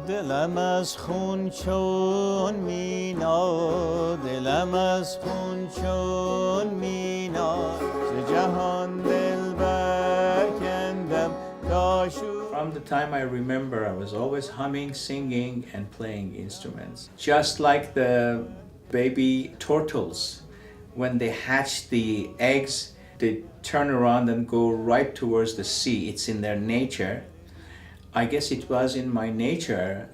دلم از خون چون مینا دلم از خون چون مینا ز جهان دل برکندم کاشو. From the time I remember, I was always humming, singing, and playing instruments. Just like the baby turtles, when they hatch the eggs, they turn around and go right towards the sea. It's in their nature. I guess it was in my nature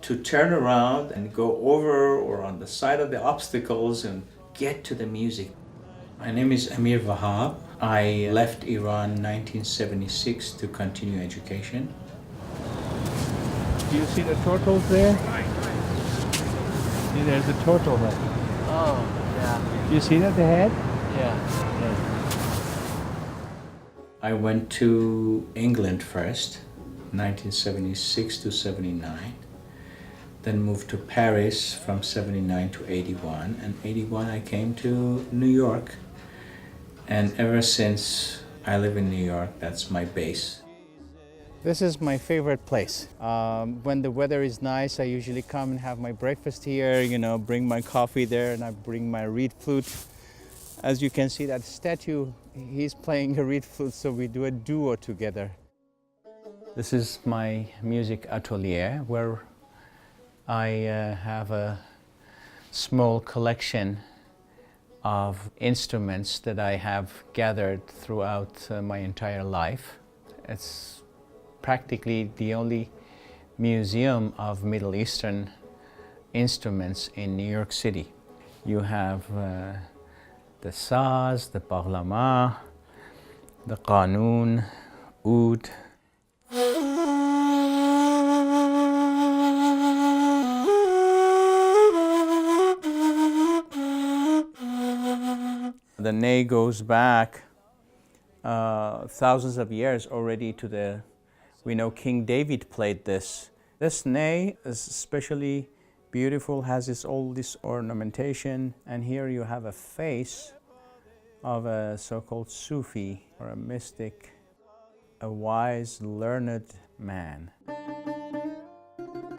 to turn around and go over or on the side of the obstacles and get to the music. My name is Amir Vahab. I left Iran in 1976 to continue education. Do you see the turtles there? See, there's a turtle head. Oh, yeah. Do you see that, the head? Yeah. I went to England first, 1976 to 79. Then moved to Paris from 79 to 81. And 81 I came to New York. And ever since I live in New York, that's my base. This is my favorite place. When the weather is nice, I usually come and have my breakfast here, bring my coffee there, and I bring my reed flute. As you can see, that statue, he's playing a reed flute, so we do a duo together. This is my music atelier, where I have a small collection of instruments that I have gathered throughout my entire life. It's practically the only museum of Middle Eastern instruments in New York City. You have the saz, the baghlama, the qanun, oud. The ney goes back thousands of years already to we know King David played this. This ney is especially beautiful, has all this ornamentation, and here you have a face of a so-called Sufi, or a mystic, a wise, learned man.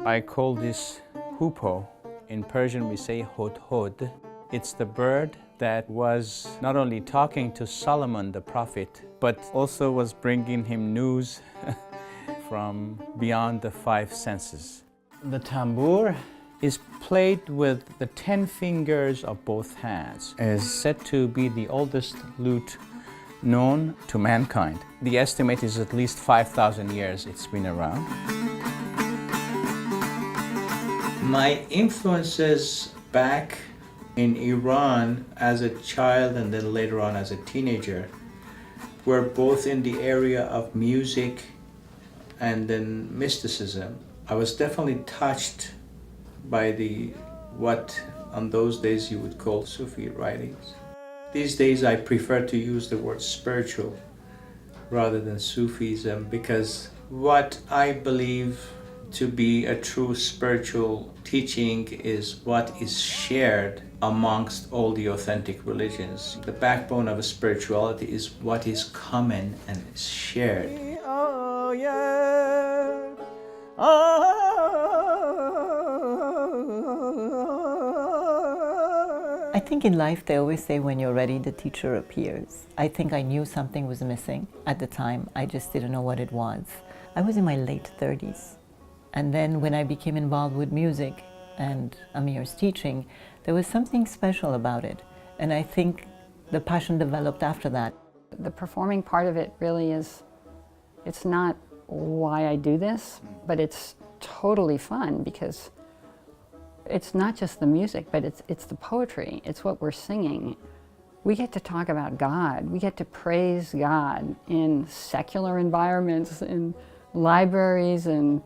I call this hoopoe. In Persian we say hod-hod. It's the bird that was not only talking to Solomon the prophet, but also was bringing him news from beyond the five senses. The tanbour is played with the 10 fingers of both hands. It is said to be the oldest lute known to mankind. The estimate is at least 5,000 years it's been around. My influences back in Iran as a child and then later on as a teenager were both in the area of music and then mysticism. I was definitely touched by what on those days you would call Sufi writings. These days I prefer to use the word spiritual rather than Sufism, because what I believe to be a true spiritual teaching is what is shared amongst all the authentic religions. The backbone of a spirituality is what is common and is shared. I think in life they always say when you're ready, the teacher appears. I think I knew something was missing at the time. I just didn't know what it was. I was in my late 30s. And then when I became involved with music and Amir's teaching, there was something special about it. And I think the passion developed after that. The performing part of it really is, it's not why I do this, but it's totally fun because it's not just the music, but it's the poetry. It's what we're singing. We get to talk about God. We get to praise God in secular environments, in libraries and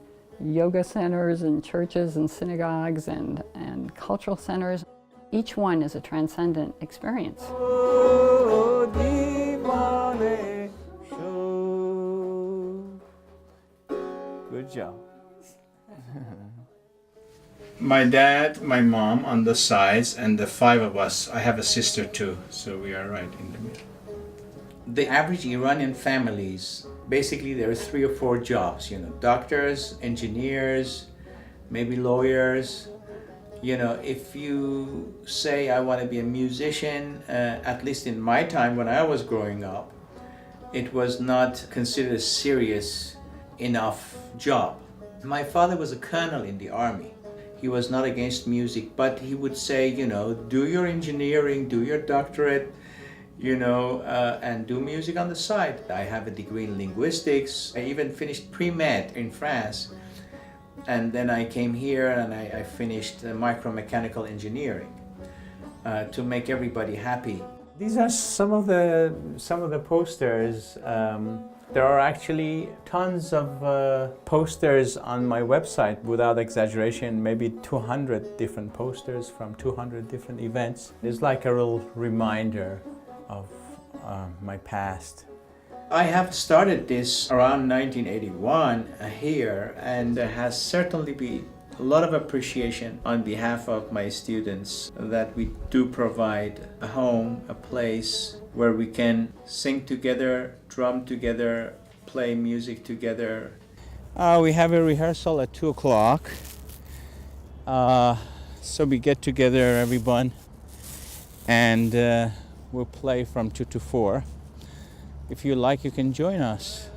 yoga centers and churches and synagogues and cultural centers. Each one is a transcendent experience. Good job. My dad, my mom on the sides, and the five of us. I have a sister too, so we are right in the middle. The average Iranian families, basically there are 3 or 4 jobs, doctors, engineers, maybe lawyers. You know, if you say I want to be a musician, at least in my time when I was growing up, it was not considered a serious enough job. My father was a colonel in the army. He was not against music, but he would say, you know, do your engineering, do your doctorate, you know, and do music on the side. I have a degree in linguistics. I even finished pre-med in France. And then I came here and I finished micromechanical engineering to make everybody happy. These are some of the posters. There are actually tons of posters on my website, without exaggeration, maybe 200 different posters from 200 different events. It's like a real reminder of my past. I have started this around 1981 here, and there has certainly been a lot of appreciation on behalf of my students that we do provide a home, a place where we can sing together, drum together, play music together. We have a rehearsal at 2 o'clock. So we get together, everyone, and we'll play from 2 to 4. If you like, you can join us.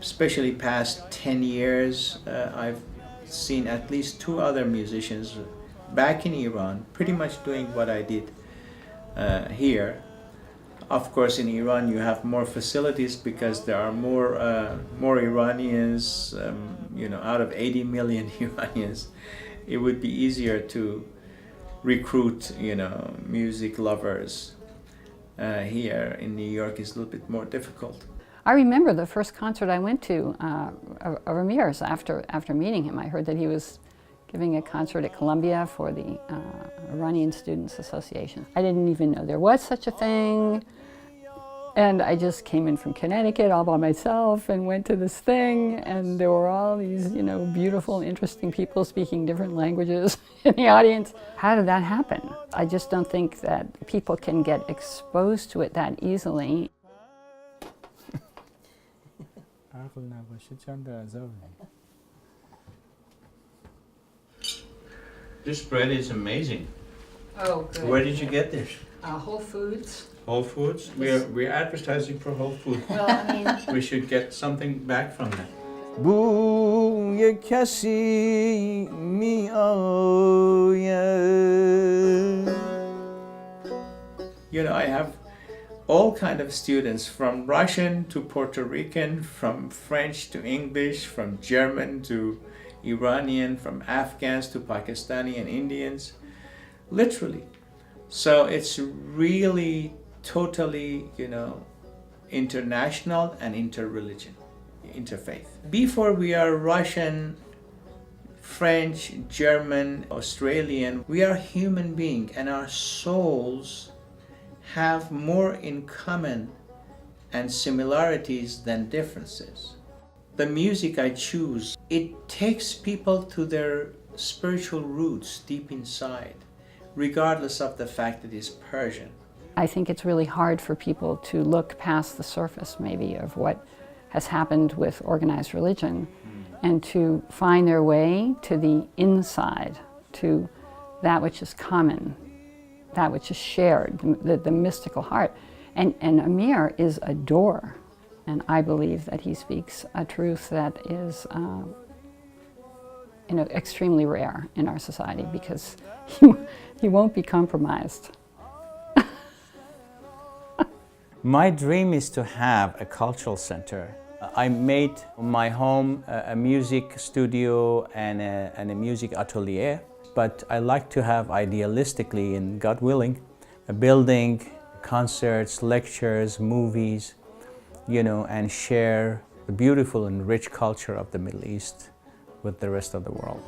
Especially past 10 years, I've seen at least 2 other musicians back in Iran pretty much doing what I did here. Of course, in Iran you have more facilities because there are more Iranians, you know, out of 80 million Iranians. It would be easier to recruit, you know, music lovers. Here in New York is a little bit more difficult. I remember the first concert I went to of Amir's after meeting him. I heard that he was giving a concert at Columbia for the Iranian Students Association. I didn't even know there was such a thing. And I just came in from Connecticut all by myself and went to this thing, and there were all these, you know, beautiful, interesting people speaking different languages in the audience. How did that happen? I just don't think that people can get exposed to it that easily. This bread is amazing. Oh, good. Where did you get this? Whole Foods. Whole Foods? We're advertising for Whole Foods. Well, I mean, We should get something back from them. بوی کسی می آید. You know, I have all kind of students, from Russian to Puerto Rican, from French to English, from German to Iranian, from Afghans to Pakistani and Indians, literally. So it's really totally, you know, international and interreligion, interfaith. Before we are Russian, French, German, Australian, we are human beings, and our souls have more in common and similarities than differences. The music I choose, it takes people to their spiritual roots deep inside, regardless of the fact that it's Persian. I think it's really hard for people to look past the surface, maybe, of what has happened with organized religion and to find their way to the inside, to that which is common, that which is shared, the mystical heart. And Amir is a door, and I believe that he speaks a truth that is you know, extremely rare in our society, because he won't be compromised. My dream is to have a cultural center. I made my home a music studio and a music atelier, but I like to have, idealistically and God willing, a building, concerts, lectures, movies, you know, and share the beautiful and rich culture of the Middle East with the rest of the world.